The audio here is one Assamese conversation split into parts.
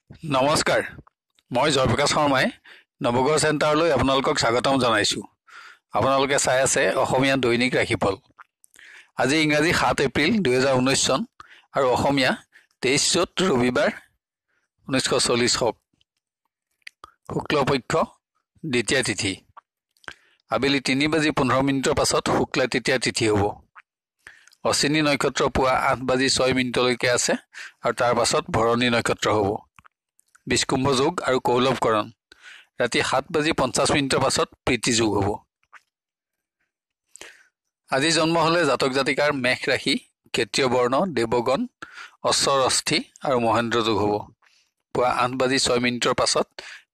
নমস্কাৰ, মই জয়প্ৰকাশ শৰ্মাই নৱগ্ৰহ চেণ্টাৰলৈ আপোনালোকক স্বাগতম জনাইছোঁ। আপোনালোকে চাই আছে অসমীয়া দৈনিক ৰাশিফল। আজি ইংৰাজী 7 এপ্ৰিল 2019 চন আৰু অসমীয়া 23 চ'ত ৰবিবাৰ 1940 হওক। শুক্লপক্ষ দ্বিতীয়া তিথি। আবেলি 3:15 পাছত শুক্লা তৃতীয়া তিথি হ'ব। অশ্বিনী নক্ষত্ৰ পুৱা 8:06 আছে আৰু তাৰ পাছত ভৰণী নক্ষত্ৰ হ'ব। বিষ্কুম্ভ যোগ আৰু কৌলভকৰণ ৰাতি 7:50 পাছত প্ৰীতি যোগ হ'ব। আজি জন্ম হলে জাতক জাতিকাৰ মেষ ৰাশি, ক্ষেত্ৰীয় বৰ্ণ, দেৱগণ, অশ্বৰস্থি আৰু মহেন্দ্ৰ যোগ হ'ব। পুৱা 8:06 পাছত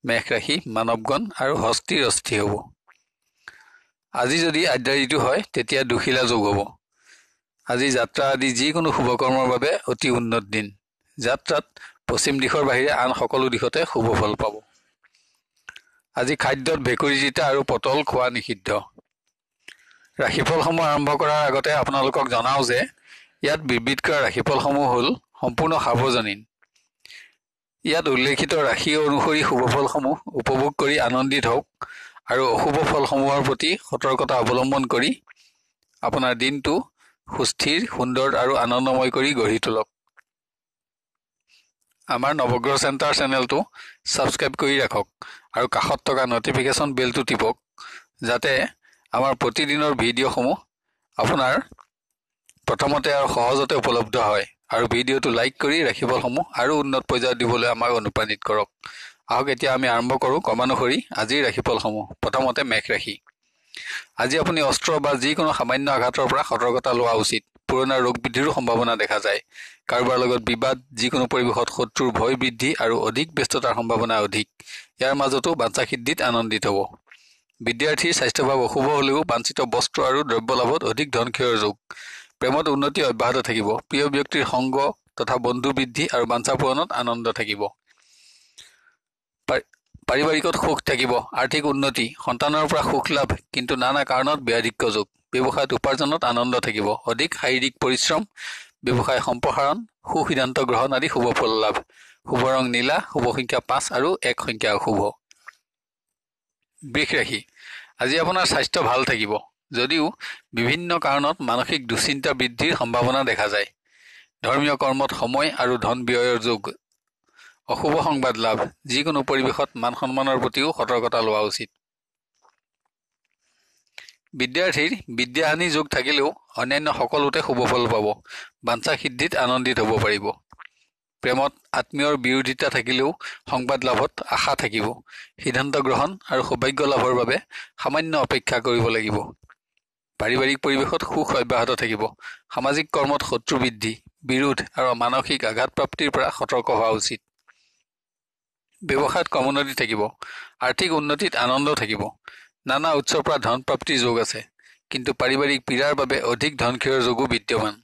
মেষ ৰাশি, মানৱগণ আৰু হস্তিৰ অস্থি হ'ব। আজি যদি আদ্যা ঋতু হয় তেতিয়া দুশিলা যোগ হ'ব। আজি যাত্ৰা আদি যিকোনো শুভকৰ্মৰ বাবে অতি উন্নত দিন। যাত্ৰাত পশ্চিম দিশৰ বাহিৰে আন সকলো দিশতে শুভ ফল পাব। আজি খাদ্যত ভেকুৰী তিতা আৰু পটল খোৱা নিষিদ্ধ। ৰাশিফলসমূহ আৰম্ভ কৰাৰ আগতে আপোনালোকক জনাওঁ যে ইয়াত বিবৃত কৰা ৰাশিফলসমূহ হ'ল সম্পূৰ্ণ সাৰ্বজনীন। ইয়াত উল্লেখিত ৰাশি অনুসৰি শুভফলসমূহ উপভোগ কৰি আনন্দিত হওক আৰু অশুভ ফলসমূহৰ প্ৰতি সতৰ্কতা অৱলম্বন কৰি আপোনাৰ দিনটো সুস্থিৰ, সুন্দৰ আৰু আনন্দময় কৰি গঢ়ি তোলক। আমাৰ নৱগ্ৰহ চেণ্টাৰ চেনেলটো ছাবস্ক্ৰাইব কৰি ৰাখক আৰু কাষত থকা নটিফিকেশ্যন বেলটো টিপক, যাতে আমাৰ প্ৰতিদিনৰ ভিডিঅ'সমূহ আপোনাৰ প্ৰথমতে আৰু সহজতে উপলব্ধ হয়। আৰু ভিডিঅ'টো লাইক কৰি ৰাশিফলসমূহ আৰু উন্নত পৰ্যায়ত দিবলৈ আমাক অনুপ্ৰাণিত কৰক। আহক এতিয়া আমি আৰম্ভ কৰোঁ ক্ৰমানুসৰি আজিৰ ৰাশিফলসমূহ। প্ৰথমতে মেষ ৰাশি। আজি আপুনি অস্ত্ৰ বা যিকোনো সামান্য আঘাতৰ পৰা সতৰ্কতা লোৱা উচিত। পুৰণা ৰোগ বৃদ্ধিৰো সম্ভাৱনা দেখা যায়। কাৰোবাৰ লগত বিবাদ, যিকোনো পৰিৱেশত শত্ৰুৰ ভয় বৃদ্ধি আৰু অধিক ব্যস্ততাৰ সম্ভাৱনা অধিক। ইয়াৰ মাজতো বাঞ্ছা সিদ্ধিত আনন্দিত হ'ব। বিদ্যাৰ্থীৰ স্বাস্থ্যভাৱ অশুভ হ'লেও বাঞ্ছিত বস্ত্ৰ আৰু দ্ৰব্য লাভত অধিক ধন ক্ষয়ৰ যোগ। প্ৰেমত উন্নতি অব্যাহত থাকিব। প্ৰিয় ব্যক্তিৰ সংগ তথা বন্ধু বৃদ্ধি আৰু বাঞ্ছা পূৰণত আনন্দ থাকিব। পাৰিবাৰিকত সুখ থাকিব। আৰ্থিক উন্নতি, সন্তানৰ পৰা সুখ লাভ, কিন্তু নানা কাৰণত ব্যাধিক্য যোগ। ব্যৱসায়ত উপাৰ্জনত আনন্দ থাকিব। অধিক শাৰীৰিক পৰিশ্ৰম, ব্যৱসায় সম্প্ৰসাৰণ, সুসিদ্ধান্ত গ্ৰহণ আদি শুভ ফল লাভ। শুভ ৰং নীলা, শুভ সংখ্যা 5 আৰু 1 সংখ্যা অশুভ। বৃষ ৰাশি। আজি আপোনাৰ স্বাস্থ্য ভাল থাকিব, যদিও বিভিন্ন কাৰণত মানসিক দুশ্চিন্তা বৃদ্ধিৰ সম্ভাৱনা দেখা যায়। ধৰ্মীয় কৰ্মত সময় আৰু ধন ব্যয়ৰ যোগ। অশুভ সংবাদ লাভ। যিকোনো পৰিৱেশত মান সন্মানৰ প্ৰতিও সতৰ্কতা লোৱা উচিত। বিদ্যাৰ্থীৰ বিদ্যাহানি যোগ থাকিলেও অন্যান্য সকলোতে শুভ ফল পাব। বাঞ্ছা সিদ্ধিত আনন্দিত হ'ব পাৰিব। প্ৰেমত আত্মীয়ৰ বিৰোধিতা থাকিলেও সংবাদ লাভত আশা থাকিব। সিদ্ধান্ত গ্ৰহণ আৰু সৌভাগ্য লাভৰ বাবে সামান্য অপেক্ষা কৰিব লাগিব। পাৰিবাৰিক পৰিৱেশত সুখ অব্যাহত থাকিব। সামাজিক কৰ্মত শত্ৰু বৃদ্ধি, বিৰোধ আৰু মানসিক আঘাতপ্ৰাপ্তিৰ পৰা সতৰ্ক হোৱা উচিত। ব্যৱসায়ত ক্ৰমোন্নতি থাকিব। আৰ্থিক উন্নতিত আনন্দ থাকিব। নানা উৎসৰ পৰা ধন প্ৰাপ্তিৰ যোগ আছে, কিন্তু পাৰিবাৰিক পীড়াৰ বাবে অধিক ধন ক্ষয়ৰ যোগো বিদ্যমান।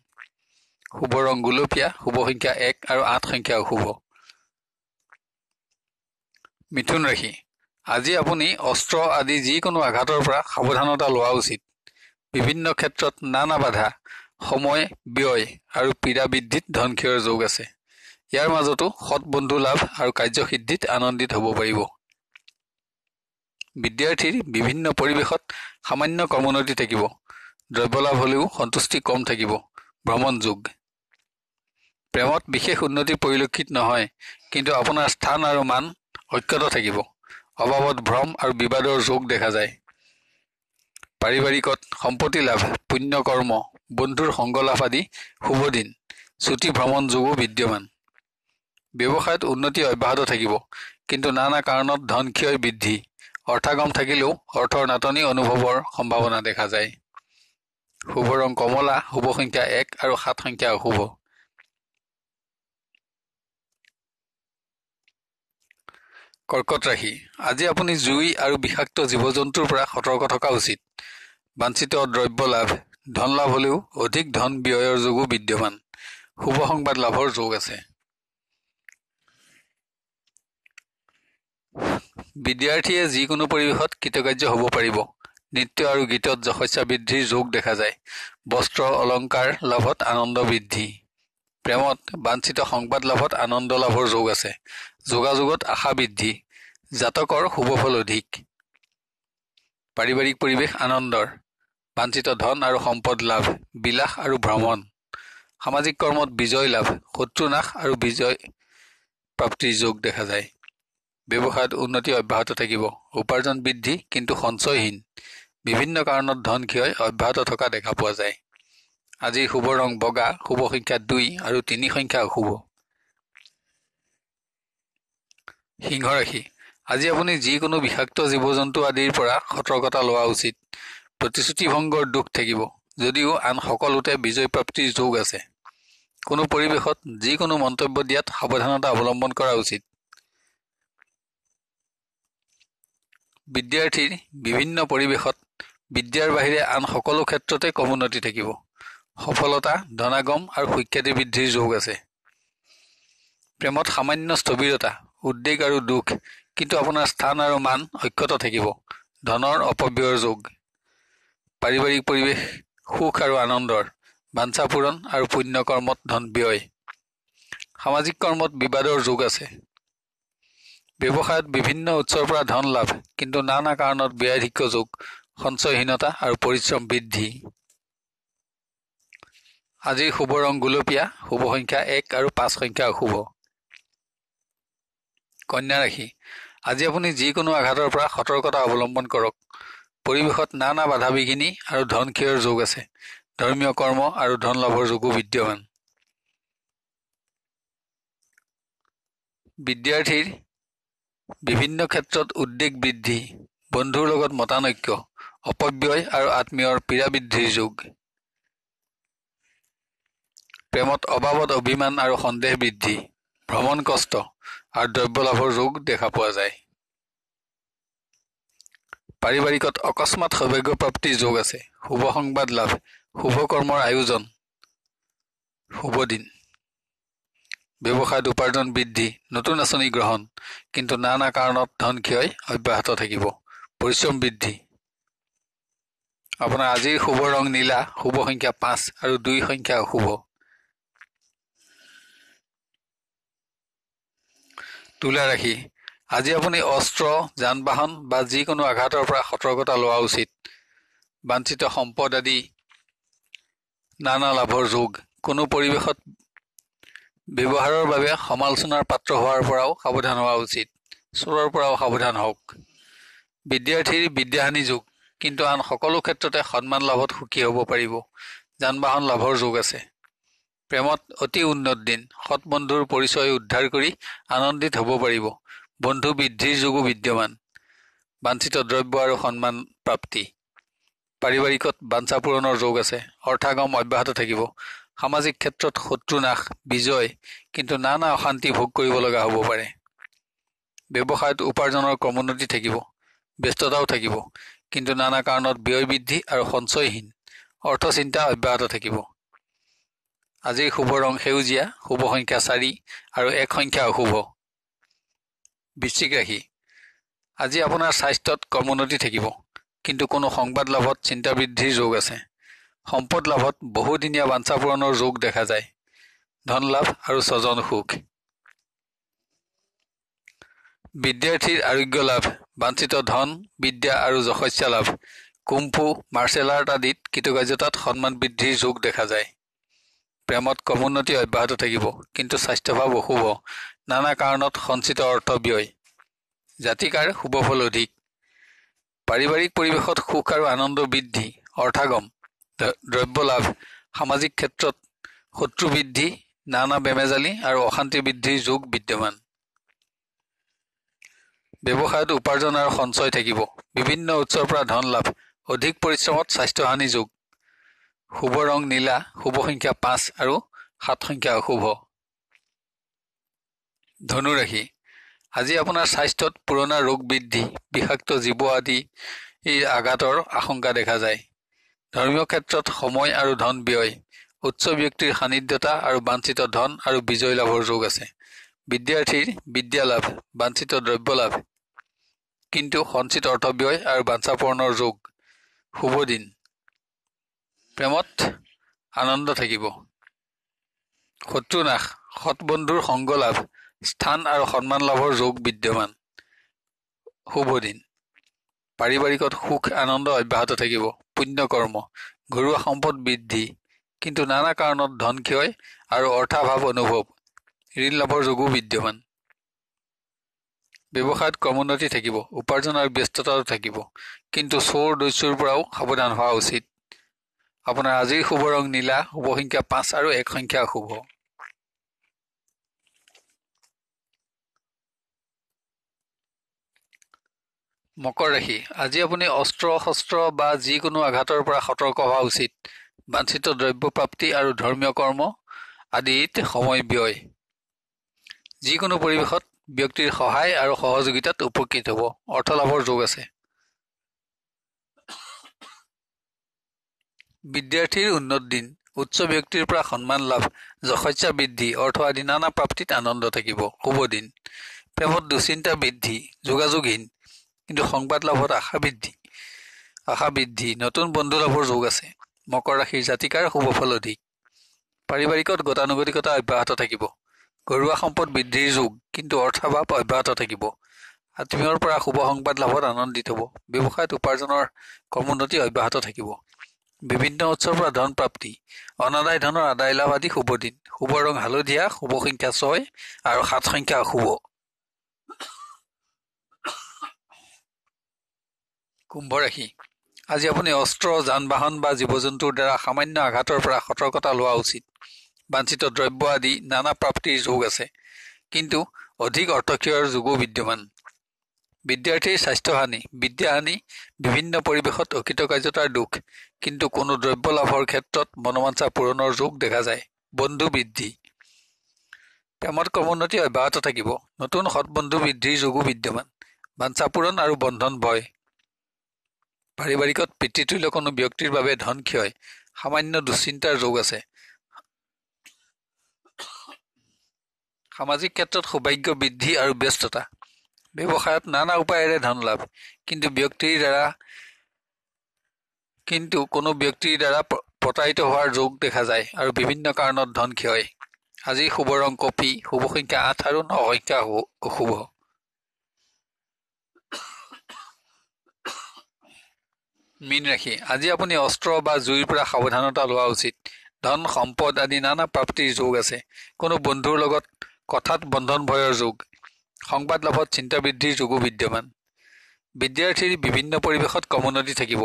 শুভ ৰং গুলপীয়া, শুভ সংখ্যা 1 আৰু 8 সংখ্যা অশুভ। মিথুন ৰাশি। আজি আপুনি অস্ত্ৰ আদি যিকোনো আঘাতৰ পৰা সাৱধানতা লোৱা উচিত। বিভিন্ন ক্ষেত্ৰত নানা বাধা, সময় ব্যয় আৰু পীড়া বৃদ্ধিত ধন ক্ষয়ৰ যোগ আছে। ইয়াৰ মাজতো সৎ বন্ধু লাভ আৰু কাৰ্যসিদ্ধিত আনন্দিত হ'ব পাৰিব। বিদ্যাৰ্থীৰ বিভিন্ন পৰিৱেশত সামান্য ক্ৰমোন্নতি থাকিব। দ্ৰব্য লাভ হ'লেও সন্তুষ্টি কম থাকিব। ভ্ৰমণ যোগ। প্ৰেমত বিশেষ উন্নতি পৰিলক্ষিত নহয়, কিন্তু আপোনাৰ স্থান আৰু মান অক্ষত থাকিব। অভাৱত ভ্ৰম আৰু বিবাদৰ যোগ দেখা যায়। পাৰিবাৰিকত সম্পত্তি লাভ, পুণ্য কৰ্ম, বন্ধুৰ সংগ লাভ আদি শুভ দিন। ছুটি ভ্ৰমণ যোগো বিদ্যমান। ব্যৱসায়ত উন্নতি অব্যাহত থাকিব, কিন্তু নানা কাৰণত ধন ক্ষয় বৃদ্ধি। অৰ্থাগম থাকিলেও অৰ্থৰ নাটনি অনুভৱৰ সম্ভাৱনা দেখা যায়। শুভ ৰং কমলা, শুভ সংখ্যা 1 আৰু 7 সংখ্যা অশুভ। কৰ্কট ৰাশি। আজি আপুনি জুই আৰু বিষাক্ত জীৱ জন্তুৰ পৰা সতৰ্ক থকা উচিত। বাঞ্ছিত দ্ৰব্য লাভ, ধন লাভ হ'লেও অধিক ধন ব্যয়ৰ যোগো বিদ্যমান। শুভ সংবাদ লাভৰ যোগ আছে। বিদ্যাৰ্থীয়ে যিকোনো পৰিৱেশত কৃতকাৰ্য হ'ব পাৰিব। নৃত্য আৰু গীতত যশস্যা বৃদ্ধিৰ যোগ দেখা যায়। বস্ত্ৰ অলংকাৰ লাভত আনন্দ বৃদ্ধি। প্ৰেমত বাঞ্ছিত সংবাদ লাভত আনন্দ লাভৰ যোগ আছে। যোগাযোগত আশা বৃদ্ধি, জাতকৰ শুভ ফল অধিক। পাৰিবাৰিক পৰিৱেশ আনন্দৰ, বাঞ্ছিত ধন আৰু সম্পদ লাভ, বিলাস আৰু ভ্ৰমণ। সামাজিক কৰ্মত বিজয় লাভ, শত্ৰু নাশ আৰু বিজয় প্ৰাপ্তিৰ যোগ দেখা যায়। ব্যৱসায়ত উন্নতি অব্যাহত থাকিব, উপাৰ্জন বৃদ্ধি কিন্তু সঞ্চয়হীন। বিভিন্ন কাৰণত ধন ক্ষয় অব্যাহত থকা দেখা পোৱা যায়। আজিৰ শুভ ৰং বগা, শুভ সংখ্যা 2 আৰু 3 সংখ্যা অশুভ। সিংহ ৰাশি, আজি আপুনি যিকোনো বিষাক্ত জীৱ জন্তু আদিৰ পৰা সতৰ্কতা লোৱা উচিত। প্ৰতিশ্ৰুতি ভংগৰ দুখ থাকিব, যদিও আন সকলোতে বিজয় প্ৰাপ্তিৰ যোগ আছে। কোনো পৰিৱেশত যিকোনো মন্তব্য দিয়াত সাৱধানতা অৱলম্বন কৰা উচিত। বিদ্যাৰ্থীৰ বিভিন্ন পৰিৱেশত বিদ্যাৰ বাহিৰে আন সকলো ক্ষেত্ৰতে কমোন্নতি থাকিব। সফলতা, ধনাগম আৰু সুখ্যাতি বৃদ্ধিৰ যোগ আছে। প্ৰেমত সামান্য স্থবিৰতা, উদ্বেগ আৰু দুখ, কিন্তু আপোনাৰ স্থান আৰু মান অক্ষত থাকিব। ধনৰ অপব্যয়ৰ যোগ। পাৰিবাৰিক পৰিৱেশ সুখ আৰু আনন্দৰ, বাঞ্ছা পূৰণ আৰু পুণ্য কৰ্মত ধন ব্যয়। সামাজিক কৰ্মত বিবাদৰ যোগ আছে। ব্যৱসায়ত বিভিন্ন উৎসৰ পৰা ধন লাভ, কিন্তু নানা কাৰণত ব্যয়াধিক্য যোগ, সঞ্চয়হীনতা আৰু পৰিশ্ৰম বৃদ্ধি। আজিৰ শুভ ৰং গুলপীয়া, শুভ সংখ্যা 1 আৰু 5 সংখ্যা অশুভ। কন্যা ৰাশি, আজি আপুনি যিকোনো আঘাতৰ পৰা সতৰ্কতা অৱলম্বন কৰক। পৰিৱেশত নানা বাধা বিঘিনি আৰু ধন ক্ষয়ৰ যোগ আছে। ধৰ্মীয় কৰ্ম আৰু ধন লাভৰ যোগো বিদ্যমান। বিদ্যাৰ্থীৰ বিভিন্ন ক্ষেত্ৰত উদ্বেগ বৃদ্ধি, বন্ধুৰ লগত মতানৈক্য, অপব্যয় আৰু আত্মীয়ৰ পীড়া বৃদ্ধিৰ যোগ। প্ৰেমত অবাবত অভিমান আৰু সন্দেহ বৃদ্ধি, ভ্ৰমণ কষ্ট আৰু দ্ৰব্য লাভৰ যোগ দেখা পোৱা যায়। পাৰিবাৰিকত অকস্মাৎ সৌভাগ্য প্ৰাপ্তিৰ যোগ আছে। শুভ সংবাদ লাভ, শুভ কৰ্মৰ আয়োজন, শুভ দিন। ব্যৱসায়ত উপাৰ্জন বৃদ্ধি, নতুন আঁচনি গ্ৰহণ, কিন্তু নানা কাৰণত ধন ক্ষয় অব্যাহত থাকিব। পৰিশ্ৰম বৃদ্ধি। আপোনাৰ আজিৰ শুভ ৰং নীলা, শুভ সংখ্যা 5 আৰু 2 সংখ্যা অশুভ। তুলা ৰাশি, আজি আপুনি অস্ত্ৰ, যান বাহন বা যিকোনো আঘাতৰ পৰা সতৰ্কতা লোৱা উচিত। বাঞ্ছিত সম্পদ আদি নানা লাভৰ যোগ। কোনো পৰিৱেশত ব্যৱহাৰৰ বাবে সমালোচনাৰ পাত্ৰ হোৱাৰ পৰাও সাৱধান হোৱা উচিত। চোৰৰ পৰাও সাৱধান হওক। বিদ্যাৰ্থীৰ বিদ্যাহানি যোগ, কিন্তু আন সকলো ক্ষেত্ৰতে সন্মান লাভত সুখী হ'ব পাৰিব। যান বাহন লাভৰ যোগ আছে। প্ৰেমত অতি উন্নত দিন, সৎ বন্ধুৰ পৰিচয় উদ্ধাৰ কৰি আনন্দিত হ'ব পাৰিব। বন্ধু বৃদ্ধিৰ যোগো বিদ্যমান। বাঞ্ছিত দ্ৰব্য আৰু সন্মান প্ৰাপ্তি। পাৰিবাৰিকত বাঞ্ছা পূৰণৰ যোগ আছে। অৰ্থাগম অব্যাহত থাকিব। সামাজিক ক্ষেত্ৰত শত্ৰু নাশ, বিজয়, কিন্তু নানা অশান্তি ভোগ কৰিব লগা হ'ব পাৰে। ব্যৱসায়ত উপাৰ্জনৰ ক্ৰমোন্নতি থাকিব। ব্যস্ততাও থাকিব, কিন্তু নানা কাৰণত ব্যয় বৃদ্ধি আৰু সঞ্চয়হীন। অৰ্থচিন্তা অব্যাহত থাকিব। আজিৰ শুভ ৰং সেউজীয়া, শুভ সংখ্যা 4 আৰু 1 সংখ্যা অশুভ। বৃশ্চিক ৰাশি, আজি আপোনাৰ স্বাস্থ্যত ক্ৰমোন্নতি থাকিব, কিন্তু কোনো সংবাদ লাভত চিন্তা বৃদ্ধিৰ যোগ আছে। সম্পদ লাভত বহুদিনীয়া বাঞ্ছা পূৰণৰ যোগ দেখা যায়। ধন লাভ আৰু স্বজন সুখ। বিদ্যাৰ্থীৰ আৰোগ্য লাভ, বাঞ্ছিত ধন, বিদ্যা আৰু যশস্যা লাভ। কুম্ফু, মাৰ্চেল আৰ্ট আদিত কৃতকাৰ্যতাত সন্মান বৃদ্ধিৰ যোগ দেখা যায়। প্ৰেমত ক্ৰমোন্নতি অব্যাহত থাকিব, কিন্তু স্বাস্থ্যভাৱ অশুভ। নানা কাৰণত সঞ্চিত অৰ্থ ব্যয়। জাতিকাৰ শুভ ফল অধিক। পাৰিবাৰিক পৰিৱেশত সুখ আৰু আনন্দ বৃদ্ধি, অৰ্থাগম, দ্ৰব্য লাভ। সামাজিক ক্ষেত্ৰত শত্ৰু বৃদ্ধি, নানা বেমেজালি আৰু অশান্তি বৃদ্ধিৰ যোগ বিদ্যমান। ব্যৱসায়ত উপাৰ্জন আৰু সঞ্চয় থাকিব। বিভিন্ন উৎসৰ পৰা ধন লাভ, অধিক পৰিশ্ৰমত স্বাস্থ্যহানি যোগ। শুভ ৰং নীলা, শুভ সংখ্যা 5 আৰু 7 সংখ্যা অশুভ। ধনু ৰাশি, আজি আপোনাৰ স্বাস্থ্যত পুৰণা ৰোগ বৃদ্ধি, বিষাক্ত জীৱ আদি আঘাতৰ আশংকা দেখা যায়। ধৰ্মীয় ক্ষেত্ৰত সময় আৰু ধন ব্যয়, উচ্চ ব্যক্তিৰ সান্নিধ্যতা আৰু বাঞ্ছিত ধন আৰু বিজয় লাভৰ যোগ আছে। বিদ্যাৰ্থীৰ বিদ্যা লাভ, বাঞ্ছিত দ্ৰব্য লাভ, কিন্তু সঞ্চিত অৰ্থ ব্যয় আৰু বাঞ্ছা পূৰণৰ যোগ। শুভ দিন। প্ৰেমত আনন্দ থাকিব। শত্ৰু নাশ, সৎ বন্ধুৰ সংগ লাভ, স্থান আৰু সন্মান লাভৰ যোগ বিদ্যমান। শুভ দিন। পাৰিবাৰিকত সুখ আনন্দ অব্যাহত থাকিব। পুণ্য কৰ্ম, ঘৰুৱা সম্পদ বৃদ্ধি, কিন্তু নানা কাৰণত ধন ক্ষয় আৰু অৰ্থাভাৱ অনুভৱ। ঋণ লাভৰ যোগো বিদ্যমান। ব্যৱসায়ত ক্ৰমোন্নতি থাকিব, উপাৰ্জন আৰু ব্যস্ততাও থাকিব, কিন্তু চোৰ দস্যুৰ পৰাও সাৱধান হোৱা উচিত। আপোনাৰ আজিৰ শুভ ৰং নীলা, শুভ সংখ্যা 5 আৰু 1 সংখ্যা শুভ। মকৰ ৰাশি। আজি আপুনি অস্ত্ৰ শস্ত্ৰ বা যিকোনো আঘাতৰ পৰা সতৰ্ক হোৱা উচিত। বাঞ্ছিত দ্ৰব্য প্ৰাপ্তি আৰু ধৰ্মীয় কৰ্ম আদিত সময় ব্যয়। যিকোনো পৰিৱেশত ব্যক্তিৰ সহায় আৰু সহযোগিতাত উপকৃত হ'ব। অৰ্থ লাভৰ যোগ আছে। বিদ্যাৰ্থীৰ উন্নত দিন, উচ্চ ব্যক্তিৰ পৰা সন্মান লাভ, যশস্যা বৃদ্ধি, অৰ্থ আদি নানা প্ৰাপ্তিত আনন্দ থাকিব। শুভ দিন। প্ৰেমত দুশ্চিন্তা বৃদ্ধি, যোগাযোগহীন, কিন্তু সংবাদ লাভত আশা বৃদ্ধি, নতুন বন্ধু লাভৰ যোগ আছে। মকৰ ৰাশিৰ জাতিকাৰ শুভ ফল অধিক। পাৰিবাৰিকত গতানুগতিকতা অব্যাহত থাকিব। ঘৰুৱা সম্পদ বৃদ্ধিৰ যোগ, কিন্তু অৰ্থভাৱ অব্যাহত থাকিব। আত্মীয়ৰ পৰা শুভ সংবাদ লাভত আনন্দিত হ'ব। ব্যৱসায়ত উপাৰ্জনৰ ক্ৰমোন্নতি অব্যাহত থাকিব। বিভিন্ন উৎসৰ পৰা ধন প্ৰাপ্তি, অনাদায় ধনৰ আদায় লাভ আদি শুভ দিন। শুভ ৰং হালধীয়া, শুভ সংখ্যা 6 আৰু 7 সংখ্যা শুভ। কুম্ভ ৰাশি। আজি আপুনি অস্ত্ৰ, যান বাহন বা জীৱ জন্তুৰ দ্বাৰা সামান্য আঘাতৰ পৰা সতৰ্কতা লোৱা উচিত। বাঞ্ছিত দ্ৰব্য আদি নানা প্ৰাপ্তিৰ যোগ আছে, কিন্তু অধিক অৰ্থক্ষয়ৰ যোগো বিদ্যমান। বিদ্যাৰ্থীৰ স্বাস্থ্যহানি, বিদ্যাহানি, বিভিন্ন পৰিৱেশত অকৃতকাৰ্যতাৰ দুখ, কিন্তু কোনো দ্ৰব্য লাভৰ ক্ষেত্ৰত মনোবাঞ্ছা পূৰণৰ যোগ দেখা যায়। বন্ধু বৃদ্ধি। প্ৰেমত ক্ৰমোন্নতি অব্যাহত থাকিব। নতুন সৎবন্ধু বৃদ্ধিৰ যোগো বিদ্যমান। বাঞ্ছা পূৰণ আৰু বন্ধন ভয়। পাৰিবাৰিকত পিতৃতুল্য কোনো ব্যক্তিৰ বাবে ধন ক্ষয়, সামান্য দুশ্চিন্তাৰ যোগ আছে। সামাজিক ক্ষেত্ৰত সৌভাগ্য বৃদ্ধি আৰু ব্যস্ততা। ব্যৱসায়ত নানা উপায়েৰে ধন লাভ, কিন্তু কোনো ব্যক্তিৰ দ্বাৰা প্ৰতাৰিত হোৱাৰ যোগ দেখা যায় আৰু বিভিন্ন কাৰণত ধন ক্ষয়। আজি শুভ ৰং কফি, শুভ সংখ্যা 8 আৰু 9 সংখ্যা অশুভ। মীন ৰাশি। আজি আপুনি অস্ত্ৰ বা জুইৰ পৰা সাৱধানতা লোৱা উচিত। ধন সম্পদ আদি নানা প্ৰাপ্তিৰ যোগ আছে। কোনো বন্ধুৰ লগত কথাত বন্ধন ভয়ৰ যোগ। সংবাদ লাভত চিন্তা বৃদ্ধিৰ যোগো বিদ্যমান। বিদ্যাৰ্থীৰ বিভিন্ন পৰিৱেশত ক্ৰমোন্নতি থাকিব।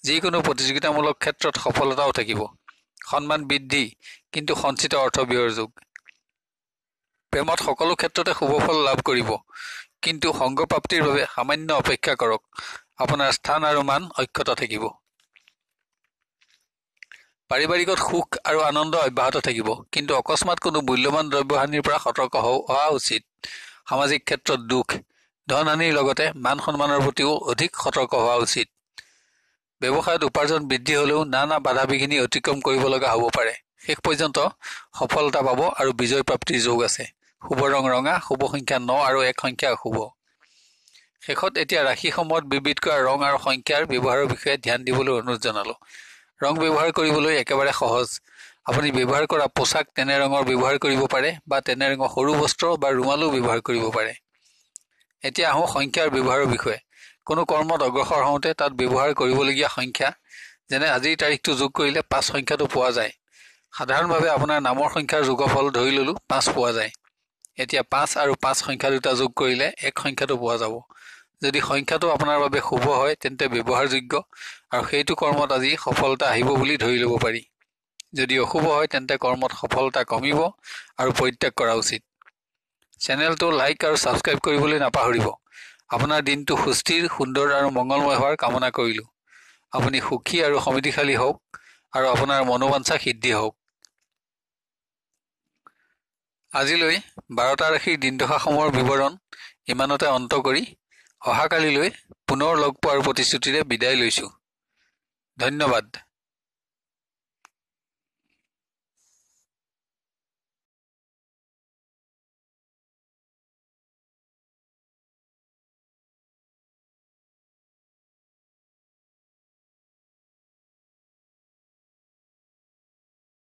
যিকোনো প্ৰতিযোগিতামূলক ক্ষেত্ৰত সফলতাও থাকিব। সন্মান বৃদ্ধি, কিন্তু সঞ্চিত অৰ্থ ব্যয়ৰ যোগ। প্ৰেমত সকলো ক্ষেত্ৰতে শুভফল লাভ কৰিব, কিন্তু সংগপ্ৰাপ্তিৰ বাবে সামান্য অপেক্ষা কৰক। আপোনাৰ স্থান আৰু মান অক্ষত থাকিব। পাৰিবাৰিকত সুখ আৰু আনন্দ অব্যাহত থাকিব, কিন্তু অকস্মাৎ কোনো মূল্যৱান দ্ৰব্যহানিৰ পৰা সতৰ্ক হোৱা উচিত। সামাজিক ক্ষেত্ৰত দুখ, ধনহানিৰ লগতে মান সন্মানৰ প্ৰতিও অধিক সতৰ্ক হোৱা উচিত। ব্যৱসায়ত উপাৰ্জন বৃদ্ধি হলেও নানা বাধা বিঘিনি অতিক্ৰম কৰিব লগা হ'ব পাৰে। শেষ পৰ্যন্ত সফলতা পাব আৰু বিজয় প্ৰাপ্তিৰ যোগ আছে। শুভ ৰং ৰঙা, শুভ সংখ্যা 9 আৰু 1 সংখ্যা শুভ। শেষত এতিয়া ৰাশিসমূহত বিবিধ কৰা ৰং আৰু সংখ্যাৰ ব্যৱহাৰৰ বিষয়ে ধ্যান দিবলৈ অনুৰোধ জনালো। ৰং ব্যৱহাৰ কৰিবলৈ একেবাৰে সহজ। আপুনি ব্যৱহাৰ কৰা পোছাক তেনে ৰঙৰ ব্যৱহাৰ কৰিব পাৰে, বা তেনে ৰঙৰ সৰু বস্ত্ৰ বা ৰুমালো ব্যৱহাৰ কৰিব পাৰে। এতিয়া আহোঁ সংখ্যাৰ ব্যৱহাৰৰ বিষয়ে। কোনো কৰ্মত অগ্ৰসৰ হওঁতে তাত ব্যৱহাৰ কৰিবলগীয়া সংখ্যা, যেনে আজিৰ তাৰিখটো যোগ কৰিলে 5 সংখ্যাটো পোৱা যায়। সাধাৰণভাৱে আপোনাৰ নামৰ সংখ্যাৰ যোগফল ধৰি ললো 5 পোৱা যায়। এতিয়া 5 আৰু 5 সংখ্যা দুটা যোগ কৰিলে 1 সংখ্যাটো পোৱা যাব। যদি সংখ্যাটো আপোনাৰ বাবে শুভ হয় তেন্তে ব্যৱহাৰযোগ্য, আৰু সেইটো কৰ্মত আজি সফলতা আহিব বুলি ধৰি ল'ব পাৰি। যদি অশুভ হয় তেন্তে কৰ্মত সফলতা কমিব আৰু পৰিত্যাগ কৰা উচিত। চেনেলটো লাইক আৰু ছাবস্ক্ৰাইব কৰিবলৈ নাপাহৰিব। আপোনাৰ দিনটো সুস্থিৰ, সুন্দৰ আৰু মংগলময় হোৱাৰ কামনা কৰিলোঁ। আপুনি সুখী আৰু সমৃদ্ধিশালী হওক আৰু আপোনাৰ মনোবাঞ্ছা সিদ্ধি হওক। আজিলৈ 12টা ৰাশিৰ দিনদশাসমূহৰ বিৱৰণ ইমানতে অন্ত কৰি অহাকালিলৈ পুনৰ লগ পোৱাৰ প্ৰতিশ্ৰুতিৰে বিদায় লৈছোঁ। ধন্যবাদ।